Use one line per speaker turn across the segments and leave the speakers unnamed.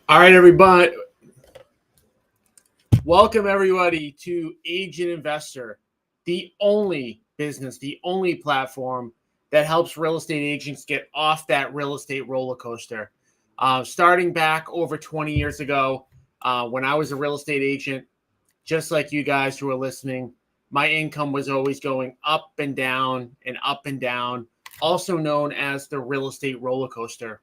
All right, everybody. Welcome, everybody, to Agent Investor, the only business, the only platform that helps real estate agents get off that real estate roller coaster. Starting back over 20 years ago, when I was a real estate agent, just like you guys who are listening, my income was always going up and down and up and down, also known as the real estate roller coaster.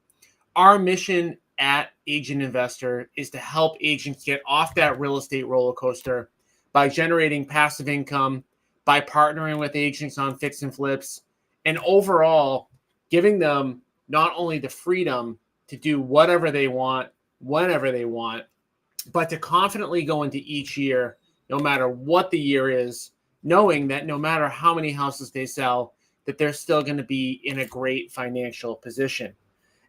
Our mission at Agent Investor is to help agents get off that real estate roller coaster by generating passive income, by partnering with agents on fix and flips, and overall giving them not only the freedom to do whatever they want, whenever they want, but to confidently go into each year, no matter what the year is, knowing that no matter how many houses they sell, that they're still going to be in a great financial position.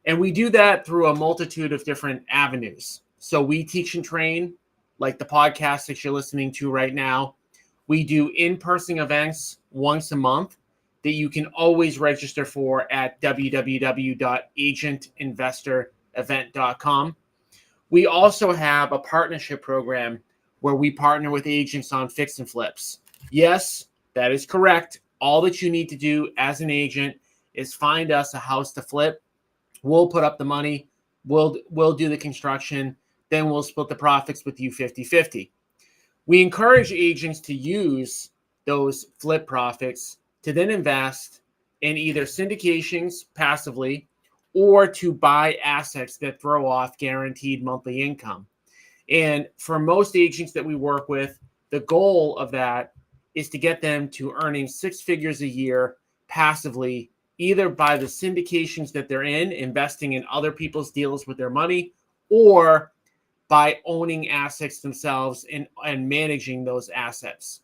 And we do that through a multitude of different avenues. So we teach and train, like the podcast that you're listening to right now. We do in-person events once a month that you can always register for at www.agentinvestorevent.com. We also have a partnership program where we partner with agents on fix and flips. Yes, that is correct. All that you need to do as an agent is find us a house to flip. We'll put up the money. We'll do the construction. Then we'll split the profits with you 50-50. We encourage agents to use those flip profits to then invest in either syndications passively or to buy assets that throw off guaranteed monthly income. And for most agents that we work with, the goal of that is to get them to earning six figures a year passively, either by the syndications that they're in, investing in other people's deals with their money, or by owning assets themselves and managing those assets.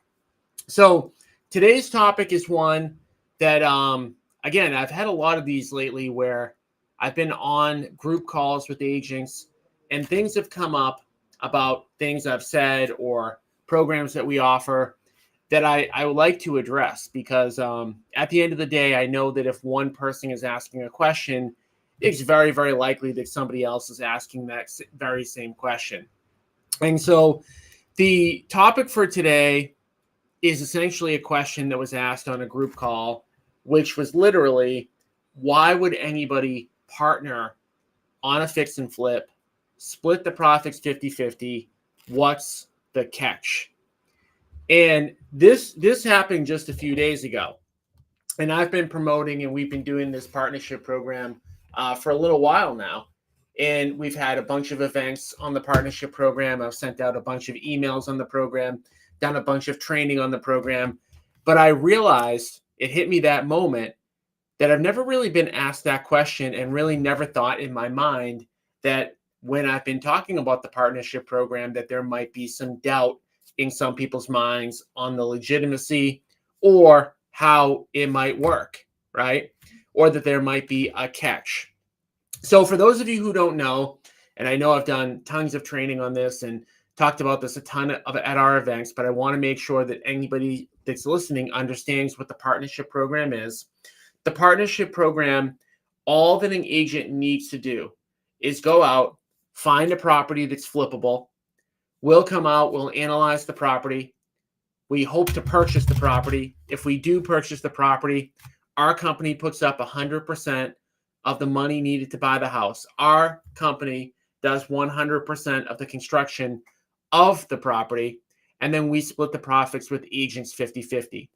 So today's topic is one that, again, I've had a lot of these lately where I've been on group calls with agents and things have come up about things I've said or programs that we offer that I would like to address, because at the end of the day, I know that if one person is asking a question, it's very, very likely that somebody else is asking that very same question. And so the topic for today is essentially a question that was asked on a group call, which was literally, why would anybody partner on a fix and flip, split the profits 50-50? What's the catch? And this happened just a few days ago. And I've been promoting, and we've been doing this partnership program for a little while now. And we've had a bunch of events on the partnership program. I've sent out a bunch of emails on the program, done a bunch of training on the program. But I realized, it hit me that moment, that I've never really been asked that question, and really never thought in my mind that when I've been talking about the partnership program, that there might be some doubt in some people's minds on the legitimacy or how it might work, right? Or that there might be a catch. So for those of you who don't know, and I know I've done tons of training on this and talked about this a ton at our events, but I want to make sure that anybody that's listening understands what the partnership program is. The partnership program, all that an agent needs to do is go out, find a property that's flippable. We'll come out, we'll analyze the property. We hope to purchase the property. If we do purchase the property, our company puts up 100% of the money needed to buy the house. Our company does 100% of the construction of the property, and then we split the profits with agents 50-50.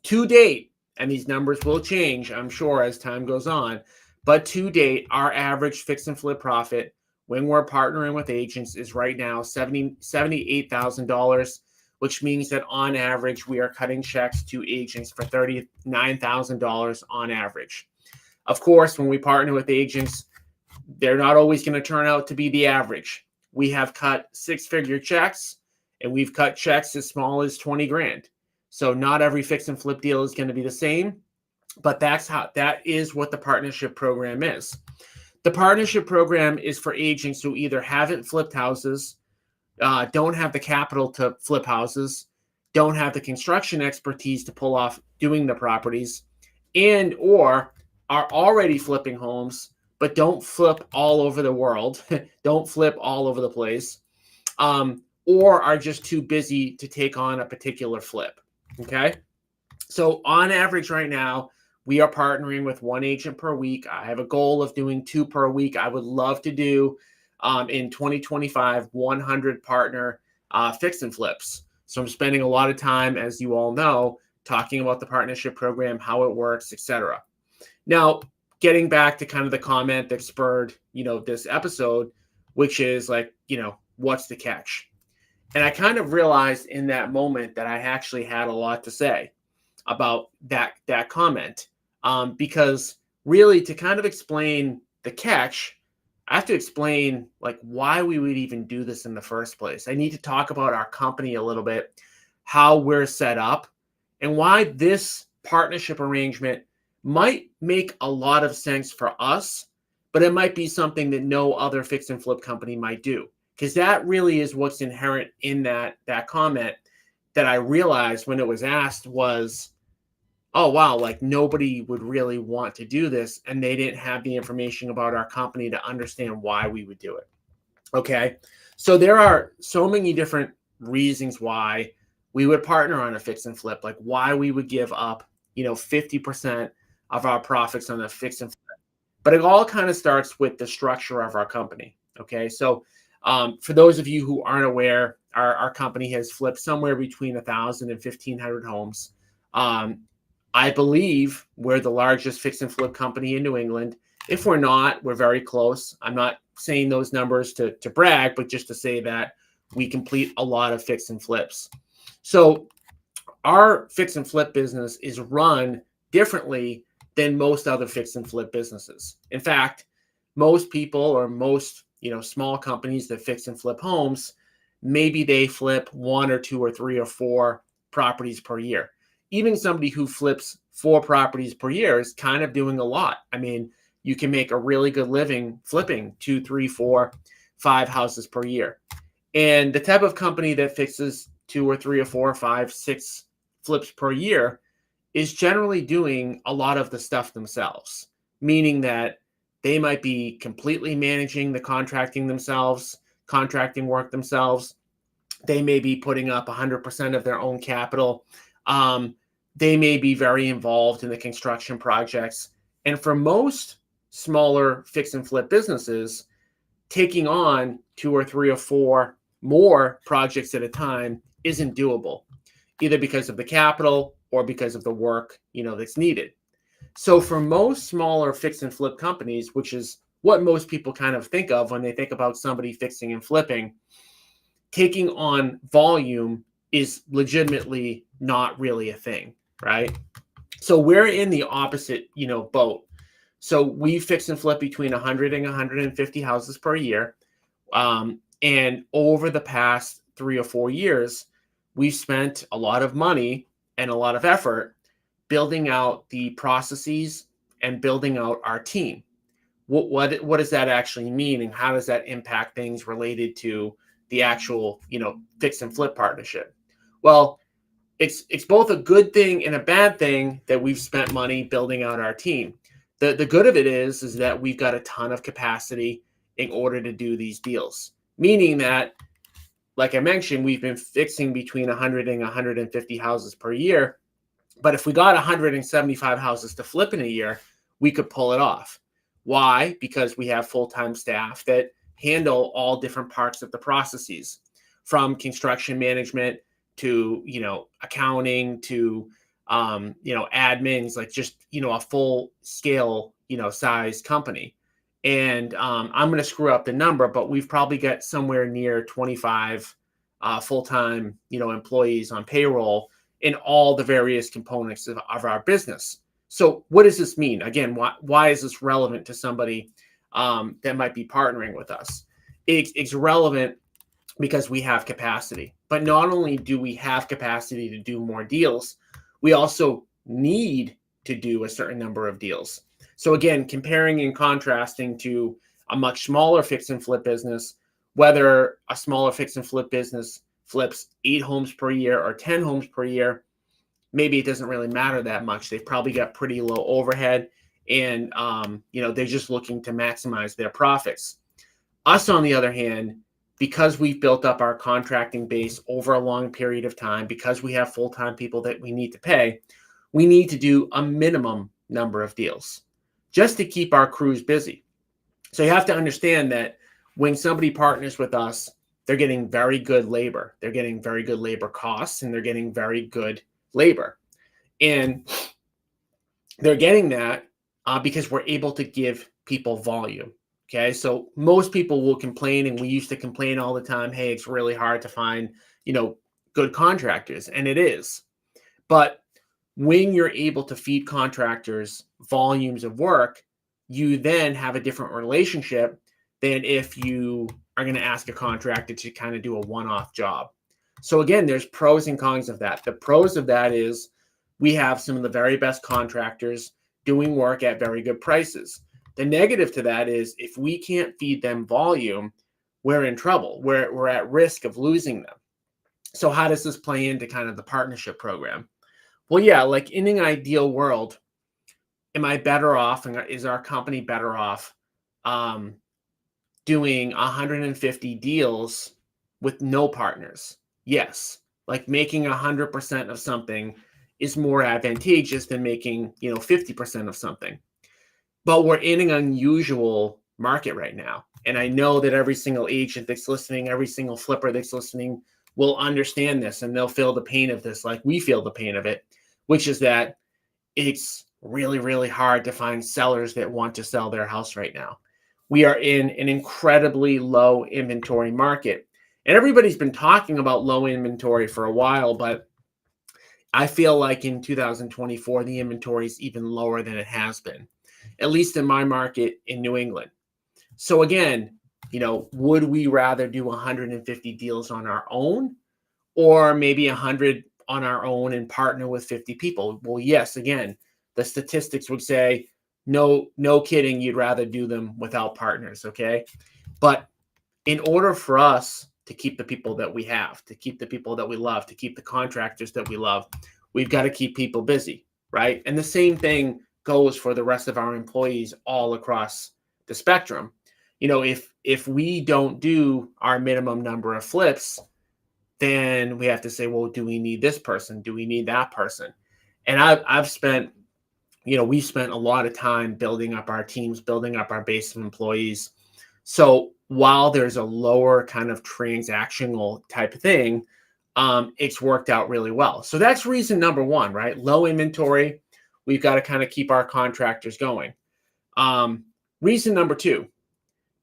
To date, and these numbers will change, I'm sure, as time goes on, but to date, our average fix and flip profit when we're partnering with agents is right now $78,000, which means that on average, we are cutting checks to agents for $39,000 on average. Of course, when we partner with agents, they're not always going to turn out to be the average. We have cut six-figure checks, and we've cut checks as small as 20 grand. So not every fix and flip deal is going to be the same, but that is what the partnership program is. The partnership program is for agents who either haven't flipped houses, don't have the capital to flip houses, don't have the construction expertise to pull off doing the properties, and or are already flipping homes but don't flip all over the world. Don't flip all over the place. Or are just too busy to take on a particular flip. Okay. So on average right now, we are partnering with one agent per week. I have a goal of doing 2 per week. I would love to do in 2025, 100 partner fix and flips. So I'm spending a lot of time, as you all know, talking about the partnership program, how it works, etc. Now, getting back to kind of the comment that spurred, this episode, which is like, what's the catch? And I kind of realized in that moment that I actually had a lot to say about that comment, because really to kind of explain the catch, I have to explain like why we would even do this in the first place. I need to talk about our company a little bit, how we're set up, and why this partnership arrangement might make a lot of sense for us, but it might be something that no other fix and flip company might do. Because that really is what's inherent in that comment that I realized when it was asked was, oh, wow, like nobody would really want to do this. And they didn't have the information about our company to understand why we would do it. Okay. So there are so many different reasons why we would partner on a fix and flip, like why we would give up, 50% of our profits on a fix and flip. But it all kind of starts with the structure of our company. Okay. So for those of you who aren't aware, our company has flipped somewhere between 1,000 and 1,500 homes. I believe we're the largest fix and flip company in New England. If we're not, we're very close. I'm not saying those numbers to brag, but just to say that we complete a lot of fix and flips. So our fix and flip business is run differently than most other fix and flip businesses. In fact, most people or most small companies that fix and flip homes, maybe they flip 1 or 2 or 3 or 4 properties per year. Even somebody who flips 4 properties per year is kind of doing a lot. I mean, you can make a really good living flipping 2, 3, 4, 5 houses per year. And the type of company that fixes 2 or 3 or 4 or 5, 6 flips per year is generally doing a lot of the stuff themselves, meaning that they might be completely managing the contracting work themselves. They may be putting up 100% of their own capital. They may be very involved in the construction projects. And for most smaller fix and flip businesses, taking on 2 or 3 or 4 more projects at a time isn't doable, either because of the capital or because of the work, that's needed. So for most smaller fix and flip companies, which is what most people kind of think of when they think about somebody fixing and flipping, taking on volume is legitimately not really a thing, right? So we're in the opposite, boat. So we fix and flip between 100 and 150 houses per year. And over the past 3 or 4 years, we've spent a lot of money and a lot of effort building out the processes and building out our team. What does that actually mean, and how does that impact things related to the actual, fix and flip partnership? Well, it's both a good thing and a bad thing that we've spent money building out our team. The good of it is that we've got a ton of capacity in order to do these deals, meaning that, like I mentioned, we've been fixing between 100 and 150 houses per year. But if we got 175 houses to flip in a year, we could pull it off. Why? Because we have full-time staff that handle all different parts of the processes, from construction management to, accounting to, admins, like just, a full scale, size company. And I'm going to screw up the number, but we've probably got somewhere near 25 full-time, employees on payroll in all the various components of our business. So what does this mean? Again, why is this relevant to somebody that might be partnering with us? It's relevant because we have capacity. But not only do we have capacity to do more deals, we also need to do a certain number of deals. So again, comparing and contrasting to a much smaller fix and flip business, whether a smaller fix and flip business flips 8 homes per year or 10 homes per year, maybe it doesn't really matter that much. They've probably got pretty low overhead and they're just looking to maximize their profits. Us, on the other hand, because we've built up our contracting base over a long period of time, because we have full-time people that we need to pay, we need to do a minimum number of deals just to keep our crews busy. So you have to understand that when somebody partners with us, they're getting very good labor. They're getting very good labor costs, and they're getting very good labor. And they're getting that because we're able to give people volume. Okay, so most people will complain, and we used to complain all the time, hey, it's really hard to find, good contractors, and it is. But when you're able to feed contractors volumes of work, you then have a different relationship than if you are going to ask a contractor to kind of do a one-off job. So again, there's pros and cons of that. The pros of that is we have some of the very best contractors doing work at very good prices. The negative to that is if we can't feed them volume, we're in trouble. We're at risk of losing them. So how does this play into kind of the partnership program? Well, yeah, like in an ideal world, am I better off, and is our company better off doing 150 deals with no partners? Yes. Like making 100% of something is more advantageous than making 50% of something. But we're in an unusual market right now. And I know that every single agent that's listening, every single flipper that's listening will understand this, and they'll feel the pain of this like we feel the pain of it, which is that it's really, really hard to find sellers that want to sell their house right now. We are in an incredibly low inventory market. And everybody's been talking about low inventory for a while, but I feel like in 2024, the inventory is even lower than it has been, at least in my market in New England. So again, would we rather do 150 deals on our own, or maybe 100 on our own and partner with 50 people? Well, yes, again, the statistics would say, no kidding, you'd rather do them without partners, okay? But in order for us to keep the people that we have, to keep the people that we love, to keep the contractors that we love, we've got to keep people busy, right? And the same thing goes for the rest of our employees all across the spectrum. If we don't do our minimum number of flips, then we have to say, well, do we need this person? Do we need that person? And I've spent, we've spent a lot of time building up our teams, building up our base of employees. So while there's a lower kind of transactional type of thing, it's worked out really well. So that's reason number one, right? Low inventory. We've got to kind of keep our contractors going. Reason number two,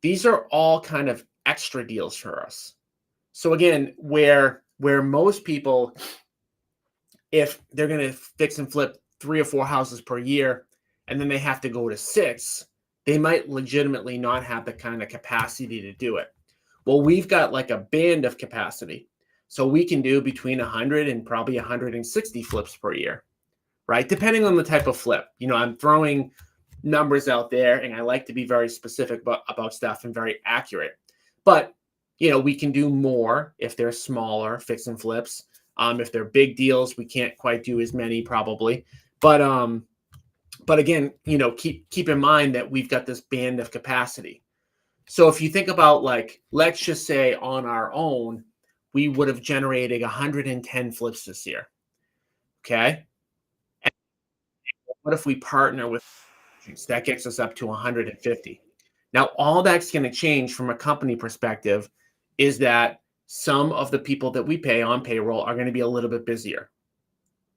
these are all kind of extra deals for us. So again, where most people, if they're going to fix and flip 3 or 4 houses per year, and then they have to go to 6, they might legitimately not have the kind of capacity to do it. Well, we've got like a band of capacity. So we can do between 100 and probably 160 flips per year, right? Depending on the type of flip. I'm throwing numbers out there, and I like to be very specific about stuff and very accurate. But, we can do more if they're smaller fix and flips. If they're big deals, we can't quite do as many probably. But again, keep in mind that we've got this band of capacity. So if you think about, like, let's just say on our own, we would have generated 110 flips this year. Okay. And what if we partner with, that gets us up to 150? Now, all that's going to change from a company perspective is that some of the people that we pay on payroll are going to be a little bit busier,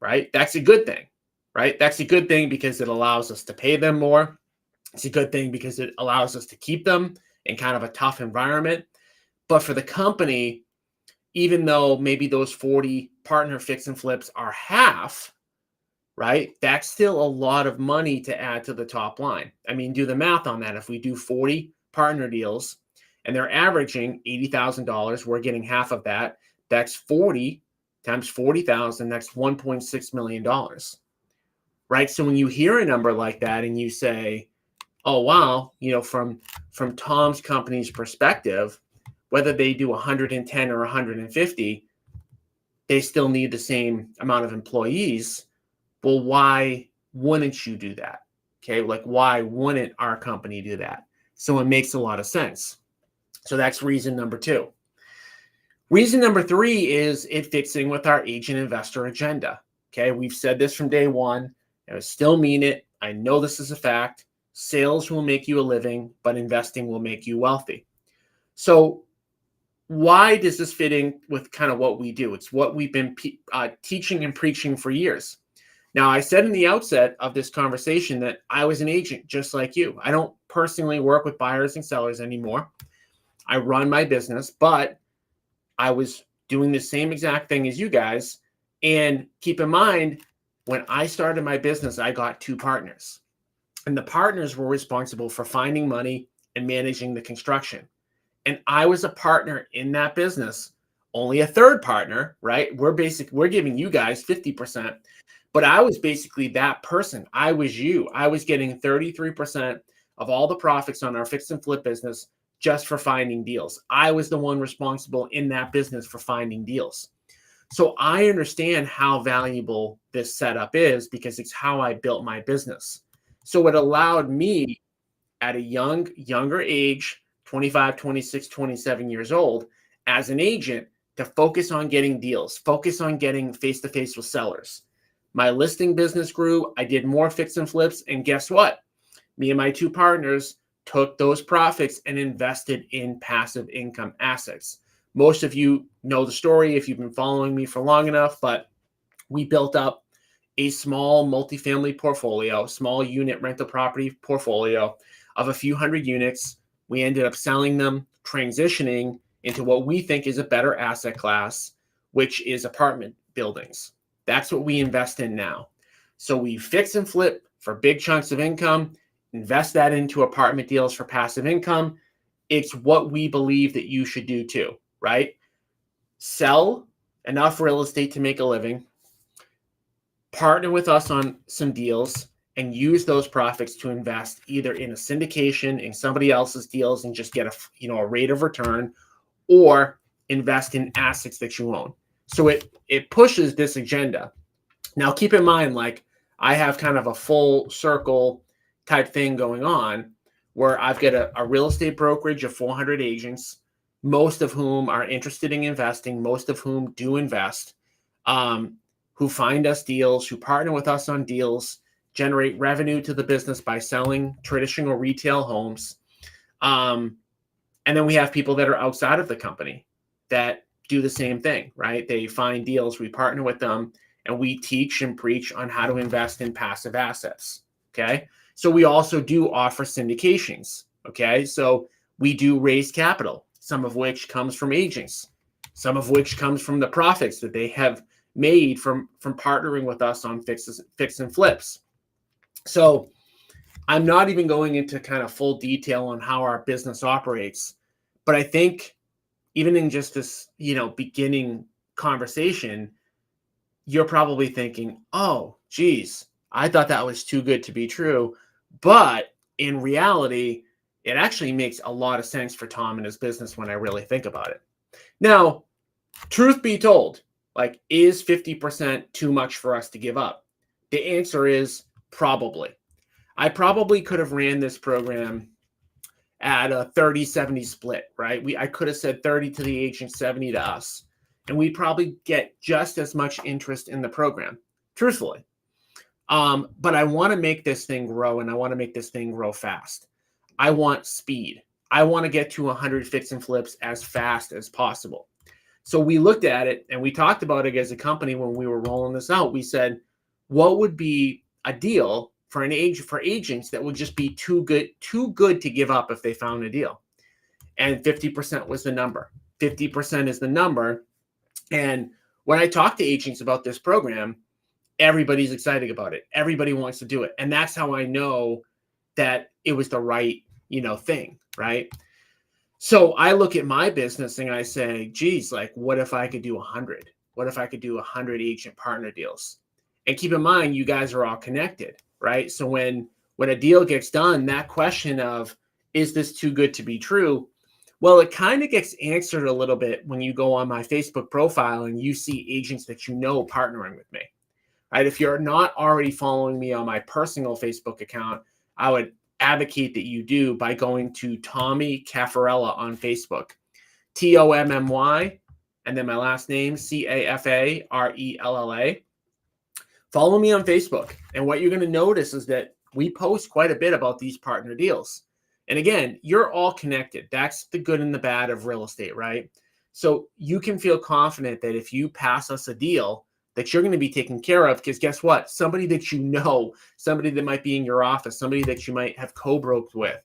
right? That's a good thing, right? That's a good thing because it allows us to pay them more. It's a good thing because it allows us to keep them in kind of a tough environment. But for the company, even though maybe those 40 partner fix and flips are half, right? That's still a lot of money to add to the top line. I mean, do the math on that. If we do 40 partner deals and they're averaging $80,000, we're getting half of that. That's 40 times 40,000. That's $1.6 million, right? So when you hear a number like that and you say, oh, wow, from Tom's company's perspective, whether they do 110 or 150, they still need the same amount of employees. Well, why wouldn't you do that? Okay, like why wouldn't our company do that? So it makes a lot of sense. So that's reason number 2. Reason number 3 is it fits in with our agent investor agenda. Okay, we've said this from day one, and I still mean it. I know this is a fact. Sales will make you a living, but investing will make you wealthy. So why does this fit in with kind of what we do? It's what we've been teaching and preaching for years. Now, I said in the outset of this conversation that I was an agent just like you. I don't personally work with buyers and sellers anymore. I run my business, but I was doing the same exact thing as you guys. And keep in mind, when I started my business, I got 2 partners. And the partners were responsible for finding money and managing the construction. And I was a partner in that business, only a third partner, right? We're giving you guys 50%, but I was basically that person. I was you. I was getting 33% of all the profits on our fix and flip business just for finding deals. I was the one responsible in that business for finding deals. So I understand how valuable this setup is because it's how I built my business. So it allowed me at a younger age, 25, 26, 27 years old, as an agent to focus on getting deals, focus on getting face-to-face with sellers. My listing business grew. I did more fix and flips. And guess what? Me and my 2 partners took those profits and invested in passive income assets. Most of you know the story if you've been following me for long enough, but we built up a small multifamily portfolio, small unit rental property portfolio of a few hundred units. We ended up selling them, transitioning into what we think is a better asset class, which is apartment buildings. That's what we invest in now. So we fix and flip for big chunks of income, invest that into apartment deals for passive income. It's what we believe that you should do too, right? Sell enough real estate to make a living, partner with us on some deals, and use those profits to invest either in a syndication, in somebody else's deals, and just get a rate of return, or invest in assets that you own. So it pushes this agenda. Now, keep in mind, like I have kind of a full circle type thing going on where I've got a real estate brokerage of 400 agents, most of whom are interested in investing, most of whom do invest, who find us deals, who partner with us on deals, generate revenue to the business by selling traditional retail homes. And then we have people that are outside of the company that do the same thing, right? They find deals, we partner with them, and we teach and preach on how to invest in passive assets, okay? So we also do offer syndications, okay? So we do raise capital, some of which comes from agents, some of which comes from the profits that they have made from partnering with us on fix and flips. So I'm not even going into kind of full detail on how our business operates, but I think even in just this, beginning conversation, you're probably thinking, oh, geez, I thought that was too good to be true. But in reality, it actually makes a lot of sense for Tom and his business when I really think about it. Now, truth be told, like, is 50% too much for us to give up? The answer is probably. I probably could have ran this program at a 30-70 split, right? I could have said 30 to the agent, 70 to us, and we'd probably get just as much interest in the program, truthfully. But I want to make this thing grow, and I want to make this thing grow fast. I want speed. I want to get to 100 fix and flips as fast as possible. So we looked at it and we talked about it as a company when we were rolling this out. We said, what would be a deal for agents that would just be too good to give up if they found a deal? And 50% was the number. 50% is the number. And when I talk to agents about this program, everybody's excited about it. Everybody wants to do it. And that's how I know that it was the right, thing, right? So I look at my business and I say, geez, like, what if I could do 100? What if I could do 100 agent partner deals? And keep in mind, you guys are all connected, right? So when a deal gets done, that question of, is this too good to be true? Well, it kind of gets answered a little bit when you go on my Facebook profile and you see agents that partnering with me, right? If you're not already following me on my personal Facebook account, I would advocate that you do by going to Tommy Caffarella on Facebook, Tommy, and then my last name, Cafarella. Follow me on Facebook. And what you're going to notice is that we post quite a bit about these partner deals. And again, you're all connected. That's the good and the bad of real estate, right? So you can feel confident that if you pass us a deal, that you're going to be taken care of, because guess what? Somebody that you know, somebody that might be in your office, somebody that you might have co-broked with,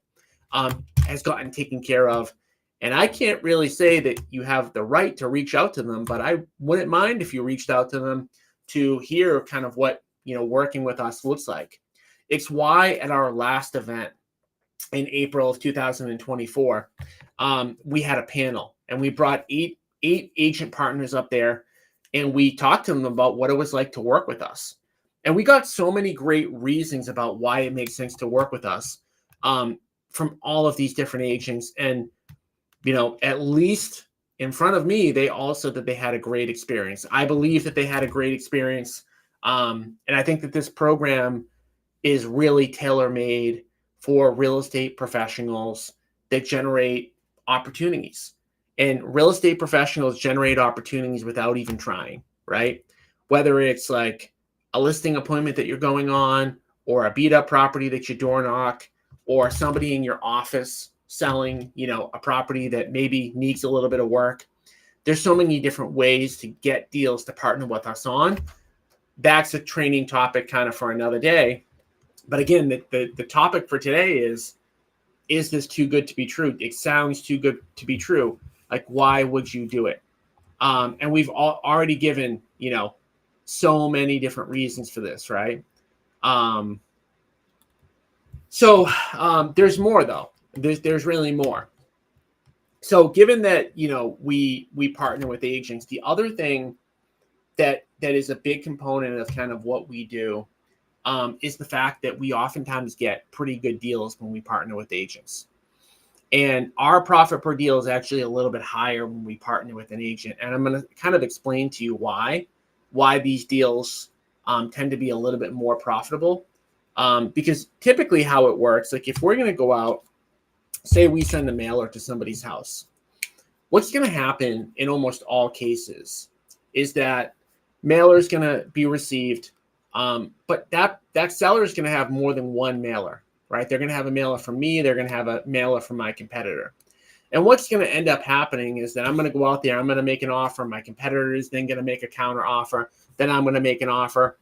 has gotten taken care of. And I can't really say that you have the right to reach out to them, but I wouldn't mind if you reached out to them to hear kind of what, working with us looks like. It's why at our last event in April of 2024, we had a panel and we brought eight agent partners up there, and we talked to them about what it was like to work with us. And we got so many great reasons about why it makes sense to work with us, from all of these different agents. And, at least in front of me, they all said that they had a great experience. I believe that they had a great experience. And I think that this program is really tailor-made for real estate professionals that generate opportunities. And real estate professionals generate opportunities without even trying, right? Whether it's like a listing appointment that you're going on, or a beat up property that you door knock, or somebody in your office selling, a property that maybe needs a little bit of work. There's so many different ways to get deals to partner with us on. That's a training topic kind of for another day. But again, the topic for today is this too good to be true? It sounds too good to be true. Like, why would you do it? And we've already given, so many different reasons for this, right? So there's more though. There's really more. So given that, we partner with agents, the other thing that is a big component of kind of what we do, is the fact that we oftentimes get pretty good deals when we partner with agents. And our profit per deal is actually a little bit higher when we partner with an agent. And I'm going to kind of explain to you why these deals tend to be a little bit more profitable. Because typically how it works, like if we're going to go out, say we send a mailer to somebody's house, what's going to happen in almost all cases is that mailer is going to be received. But that seller is going to have more than one mailer, right? They're going to have a mailer from me. They're going to have a mailer from my competitor. And what's going to end up happening is that I'm going to go out there, I'm going to make an offer. My competitor is then going to make a counter offer. Then I'm going to make an offer.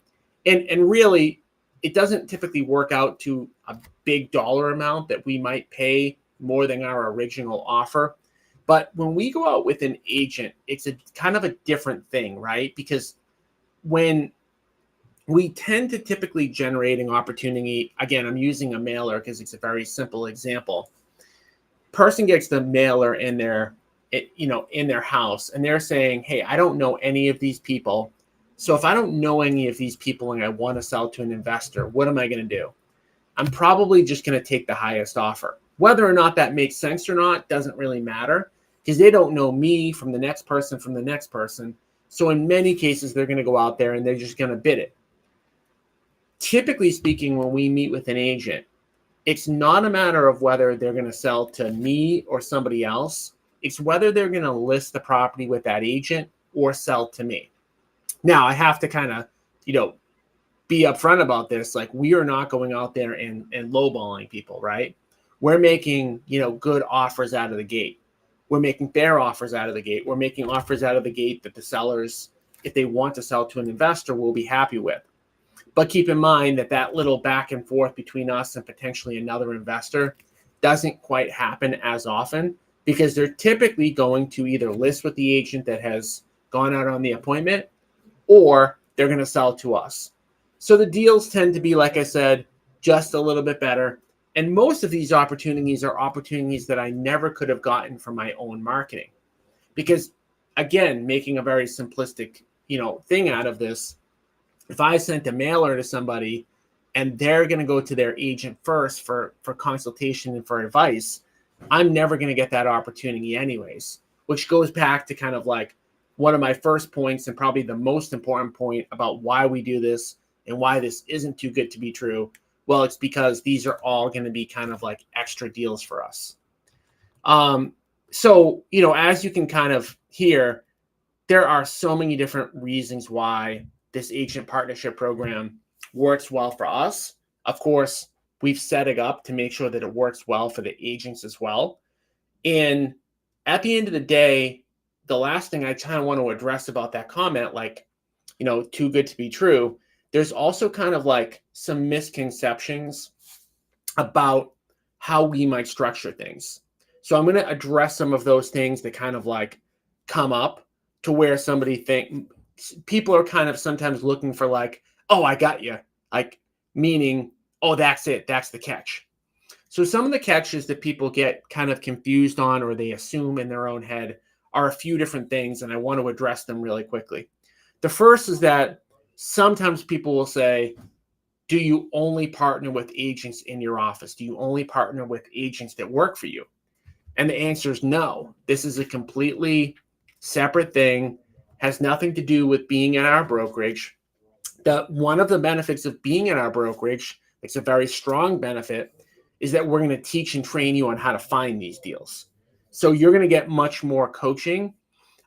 And really, it doesn't typically work out to a big dollar amount that we might pay more than our original offer. But when we go out with an agent, it's a kind of a different thing, right? Because when we tend to typically generate an opportunity, again, I'm using a mailer because it's a very simple example. Person gets the mailer in their house, and they're saying, hey, I don't know any of these people. So if I don't know any of these people and I want to sell to an investor, what am I going to do? I'm probably just going to take the highest offer. Whether or not that makes sense or not doesn't really matter, because they don't know me from the next person from the next person. So in many cases, they're going to go out there and they're just going to bid it. Typically speaking, when we meet with an agent, it's not a matter of whether they're going to sell to me or somebody else. It's whether they're going to list the property with that agent or sell to me. Now, I have to kind of, be upfront about this. Like, we are not going out there and lowballing people, right? We're making, good offers out of the gate. We're making fair offers out of the gate. We're making offers out of the gate that the sellers, if they want to sell to an investor, will be happy with. But keep in mind that little back and forth between us and potentially another investor doesn't quite happen as often, because they're typically going to either list with the agent that has gone out on the appointment, or they're going to sell to us. So the deals tend to be, like I said, just a little bit better. And most of these opportunities are opportunities that I never could have gotten from my own marketing. Because, again, making a very simplistic, thing out of this, if I sent a mailer to somebody and they're going to go to their agent first for consultation and for advice, I'm never going to get that opportunity anyways, which goes back to kind of like one of my first points, and probably the most important point about why we do this and why this isn't too good to be true, Well, it's because these are all going to be kind of like extra deals for us. So, as you can kind of hear, there are so many different reasons why this agent partnership program works well for us. Of course, we've set it up to make sure that it works well for the agents as well. And at the end of the day, the last thing I kind of want to address about that comment, like, too good to be true, there's also kind of like some misconceptions about how we might structure things. So I'm going to address some of those things that kind of like come up to where people are kind of sometimes looking for like, oh, I got you. Like, meaning, oh, that's it. That's the catch. So some of the catches that people get kind of confused on, or they assume in their own head, are a few different things, and I want to address them really quickly. The first is that sometimes people will say, do you only partner with agents in your office? Do you only partner with agents that work for you? And the answer is no. This is a completely separate thing, has nothing to do with being at our brokerage. One of the benefits of being at our brokerage, it's a very strong benefit, is that we're going to teach and train you on how to find these deals. So you're going to get much more coaching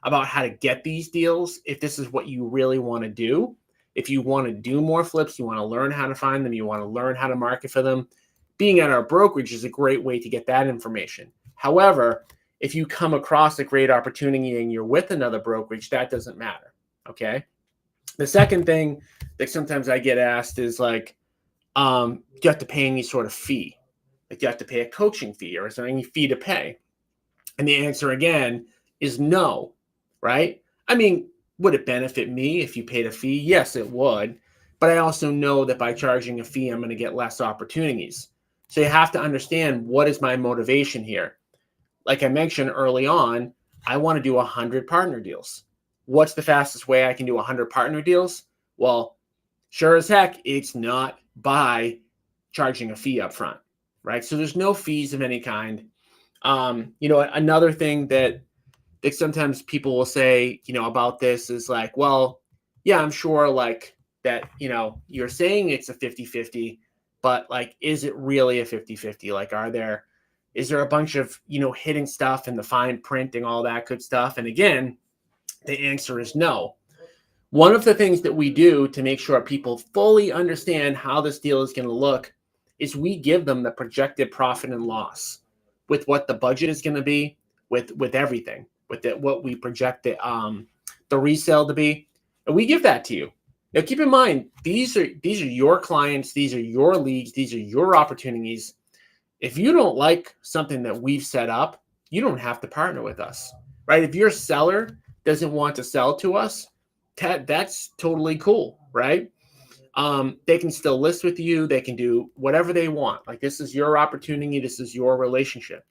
about how to get these deals if this is what you really want to do. If you want to do more flips, you want to learn how to find them, you want to learn how to market for them, being at our brokerage is a great way to get that information. However, if you come across a great opportunity and you're with another brokerage, that doesn't matter, okay? The second thing that sometimes I get asked is like, do you have to pay any sort of fee? Like, do you have to pay a coaching fee, or is there any fee to pay? And the answer again is no, right? I mean, would it benefit me if you paid a fee? Yes, it would. But I also know that by charging a fee, I'm going to get less opportunities. So you have to understand, what is my motivation here? Like I mentioned early on, I want to do 100 partner deals. What's the fastest way I can do 100 partner deals? Well, sure as heck, it's not by charging a fee up front, right? So there's no fees of any kind. Another thing that sometimes people will say, about this is like, well, yeah, I'm sure like that, you're saying it's a 50-50, but like, is it really a 50-50? Like, is there a bunch of, hidden stuff and the fine print and all that good stuff? And again, the answer is no. One of the things that we do to make sure people fully understand how this deal is going to look is we give them the projected profit and loss with what the budget is going to be, with everything, with what we project the resale to be, and we give that to you. Now, keep in mind, these are your clients, these are your leads, these are your opportunities. If you don't like something that we've set up, you don't have to partner with us, right? If your seller doesn't want to sell to us, that's totally cool, right? They can still list with you. They can do whatever they want. Like, this is your opportunity. This is your relationship.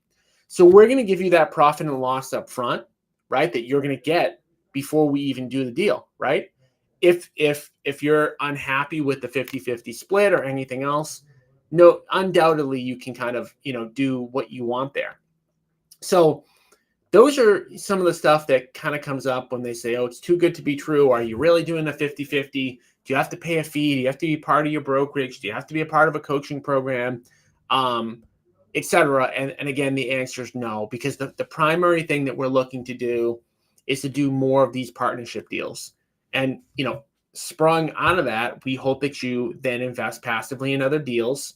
So we're going to give you that profit and loss up front, right? That you're going to get before we even do the deal, right? If you're unhappy with the 50-50 split or anything else, no, undoubtedly you can kind of, do what you want there. So those are some of the stuff that kind of comes up when they say, oh, it's too good to be true. Are you really doing a 50-50? Do you have to pay a fee? Do you have to be part of your brokerage? Do you have to be a part of a coaching program? Et cetera. And again, the answer is no, because the primary thing that we're looking to do is to do more of these partnership deals. And, sprung out of that, we hope that you then invest passively in other deals,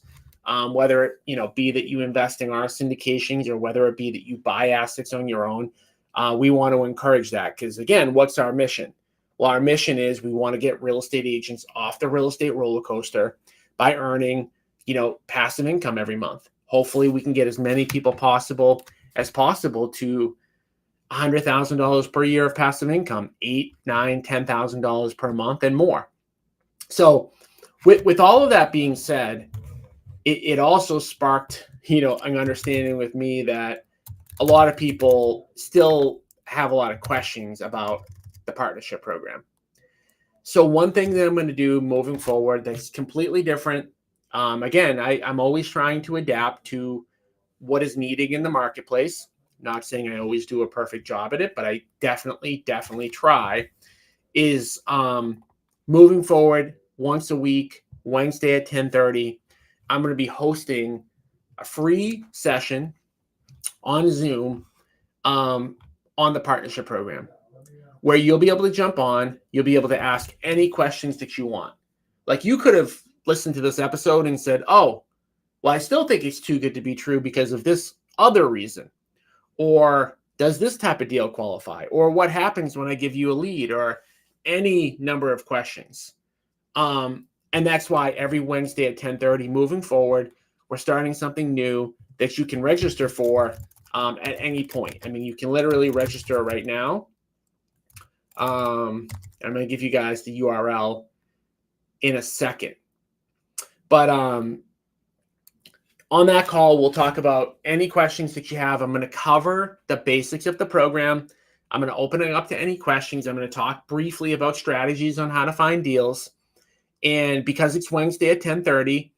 whether it, be that you invest in our syndications, or whether it be that you buy assets on your own. We want to encourage that, because again, what's our mission? Well, our mission is we want to get real estate agents off the real estate roller coaster by earning, passive income every month. Hopefully we can get as many people as possible to $100,000 per year of passive income, $8,000, $9,000, $10,000 per month and more. So with all of that being said, it also sparked, an understanding with me that a lot of people still have a lot of questions about the partnership program. So one thing that I'm going to do moving forward that's completely different. Again, I'm always trying to adapt to what is needed in the marketplace. Not saying I always do a perfect job at it, but I definitely try, is moving forward once a week, Wednesday at 10:30. I'm going to be hosting a free session on Zoom on the partnership program where you'll be able to jump on. You'll be able to ask any questions that you want. Like you could have listened to this episode and said, oh, well, I still think it's too good to be true because of this other reason. Or does this type of deal qualify? Or what happens when I give you a lead? Or any number of questions. And that's why every Wednesday at 10:30 moving forward, we're starting something new that you can register for at any point. I mean, you can literally register right now. I'm going to give you guys the URL in a second. But on that call, we'll talk about any questions that you have. I'm going to cover the basics of the program. I'm going to open it up to any questions. I'm going to talk briefly about strategies on how to find deals. And because it's Wednesday at 10:30,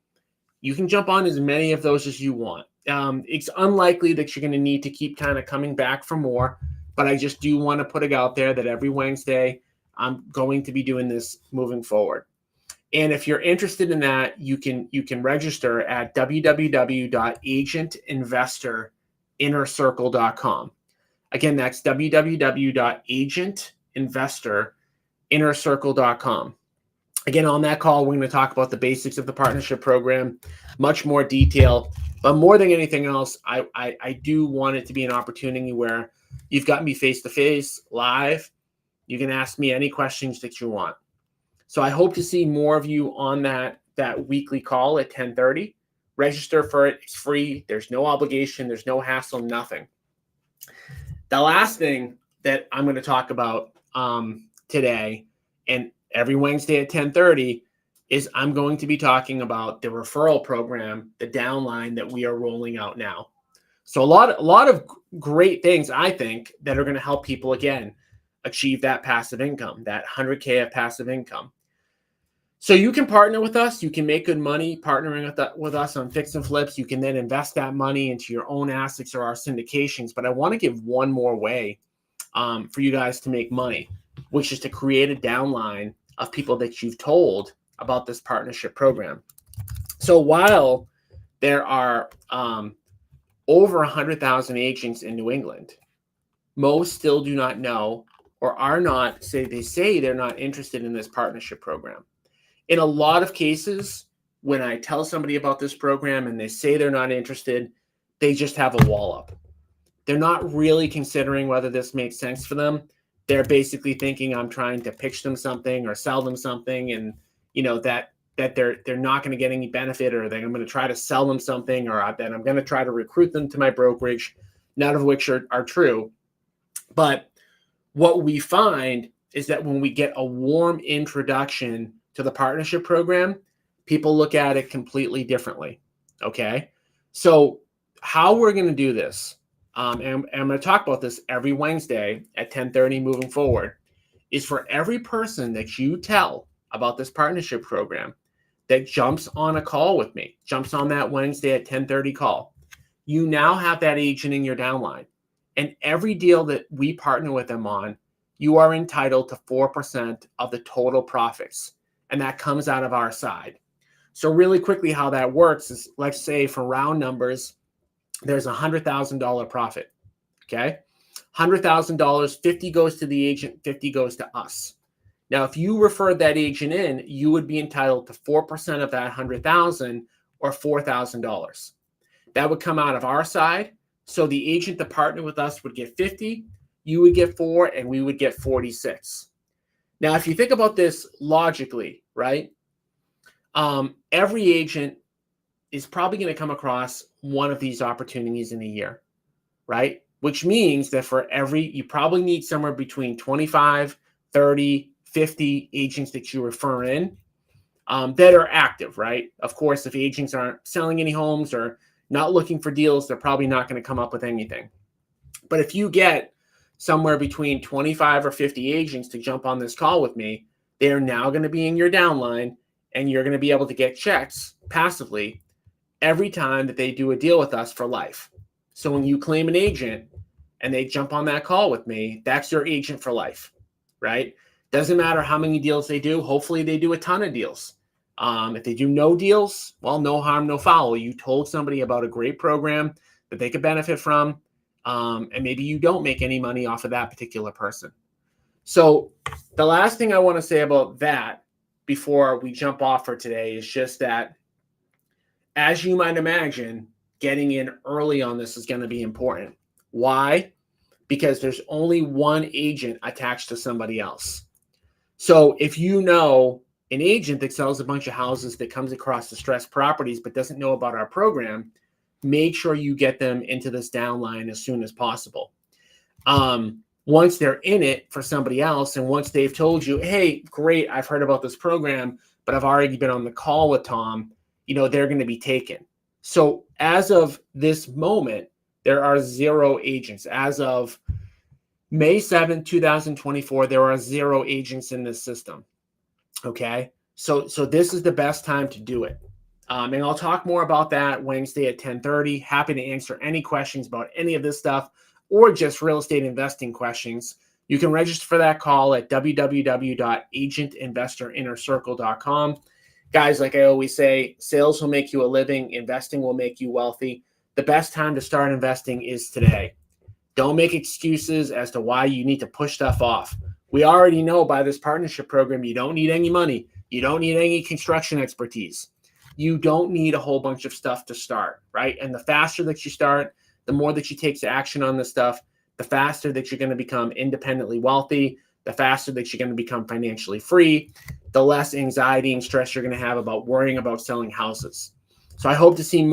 you can jump on as many of those as you want. It's unlikely that you're going to need to keep kind of coming back for more, but I just do want to put it out there that every Wednesday, I'm going to be doing this moving forward. And if you're interested in that, you can register at www.agentinvestorinnercircle.com. Again, that's www.agentinvestorinnercircle.com. Again, on that call, we're going to talk about the basics of the partnership program, much more detail. But more than anything else, I do want it to be an opportunity where you've got me face-to-face, live. You can ask me any questions that you want. So I hope to see more of you on that weekly call at 10:30. Register for it. It's free. There's no obligation. There's no hassle, nothing. The last thing that I'm going to talk about today, and every Wednesday at 10:30, is I'm going to be talking about the referral program, the downline that we are rolling out now. So a lot of great things, I think, that are going to help people, again, achieve that passive income, that 100K of passive income. So you can partner with us. You can make good money partnering with us on fix and flips. You can then invest that money into your own assets or our syndications. But I want to give one more way for you guys to make money, which is to create a downline of people that you've told about this partnership program. So while there are over 100,000 agents in New England, most still do not know or are not, they say they're not interested in this partnership program. In a lot of cases, when I tell somebody about this program and they say they're not interested, they just have a wall up. They're not really considering whether this makes sense for them. They're basically thinking I'm trying to pitch them something or sell them something, and that they're not going to get any benefit, or that I'm going to try to sell them something, or that I'm going to try to recruit them to my brokerage, none of which are true. But what we find is that when we get a warm introduction to the partnership program, people look at it completely differently. Okay. So how we're going to do this, and I'm going to talk about this every Wednesday at 10:30 moving forward, is for every person that you tell about this partnership program that jumps on a call with me, jumps on that Wednesday at 10:30 call, you now have that agent in your downline. And every deal that we partner with them on, you are entitled to 4% of the total profits. And that comes out of our side. So really quickly, how that works is, let's say for round numbers, there's a $100,000 profit. Okay. $100,000, 50 goes to the agent, 50 goes to us. Now, if you referred that agent in, you would be entitled to 4% of that 100,000 or $4,000. That would come out of our side. So the agent that partnered with us would get 50, you would get 4, and we would get 46. Now, if you think about this logically, right? Every agent is probably going to come across one of these opportunities in a year, right? Which means that you probably need somewhere between 25, 30, 50 agents that you refer in that are active, right? Of course, if agents aren't selling any homes or not looking for deals, they're probably not going to come up with anything. But if you get somewhere between 25 or 50 agents to jump on this call with me, they are now going to be in your downline, and you're going to be able to get checks passively every time that they do a deal with us for life. So when you claim an agent and they jump on that call with me, that's your agent for life, right? Doesn't matter how many deals they do. Hopefully they do a ton of deals. If they do no deals, well, no harm, no foul. You told somebody about a great program that they could benefit from, and maybe you don't make any money off of that particular person. So the last thing I want to say about that before we jump off for today is just that, as you might imagine, getting in early on this is going to be important. Why? Because there's only one agent attached to somebody else. So if you know an agent that sells a bunch of houses that comes across distressed properties but doesn't know about our program, make sure you get them into this downline as soon as possible. Once they're in it for somebody else, and once they've told you, hey, great, I've heard about this program, but I've already been on the call with Tom, they're going to be taken. So as of this moment, there are 0 agents. As of May 7th, 2024, there are 0 agents in this system. Okay. So this is the best time to do it. And I'll talk more about that Wednesday at 10:30. Happy to answer any questions about any of this stuff or just real estate investing questions. You can register for that call at www.agentinvestorinnercircle.com. Guys, like I always say, sales will make you a living. Investing will make you wealthy. The best time to start investing is today. Don't make excuses as to why you need to push stuff off. We already know by this partnership program, you don't need any money. You don't need any construction expertise. You don't need a whole bunch of stuff to start, right? And the faster that you start, the more that you take action on this stuff, the faster that you're going to become independently wealthy, the faster that you're going to become financially free, the less anxiety and stress you're going to have about worrying about selling houses. So I hope to see more